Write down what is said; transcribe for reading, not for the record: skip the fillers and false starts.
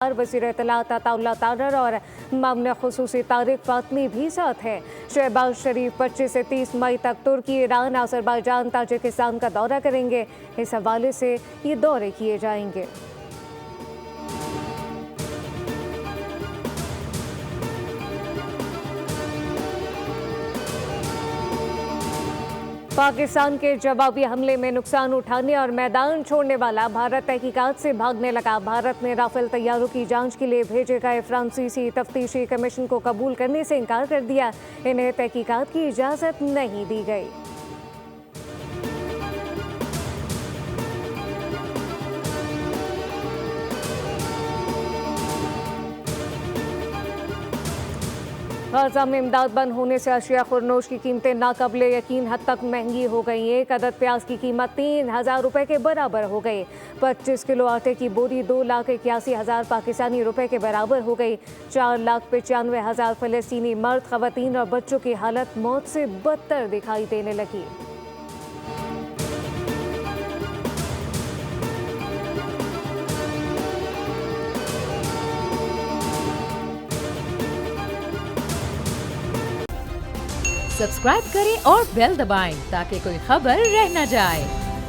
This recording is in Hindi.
वज़ीर इत्तलात अताउल्लाह तारर और मामले खुसूसी तारिक फातमी भी साथ हैं। शहबाज शरीफ 25 से 30 मई तक तुर्की, ईरान, अज़रबैजान, ताजिकिस्तान का दौरा करेंगे। इस हवाले से ये दौरे किए जाएंगे। पाकिस्तान के जवाबी हमले में नुकसान उठाने और मैदान छोड़ने वाला भारत तहकीकात से भागने लगा। भारत ने राफेल तैयारों की जांच के लिए भेजे गए फ्रांसीसी तफ्तीशी कमीशन को कबूल करने से इनकार कर दिया। इन्हें तहकीकात की इजाज़त नहीं दी गई। गाज़ा में इमदाद बंद होने से अशिया खुरनोश की कीमतें नाकाबिले यकीन हद तक महंगी हो गई। एक अदद प्याज की कीमत 3000 रुपये के बराबर हो गई। 25 किलो आटे की बोरी 2,81,000 पाकिस्तानी रुपए के बराबर हो गई। 4,95,000 फ़लस्तीनी मर्द, ख़वातीन और बच्चों की हालत मौत से बदतर दिखाई देने लगी। सब्सक्राइब करें और बेल दबाएं ताकि कोई खबर रह न जाए।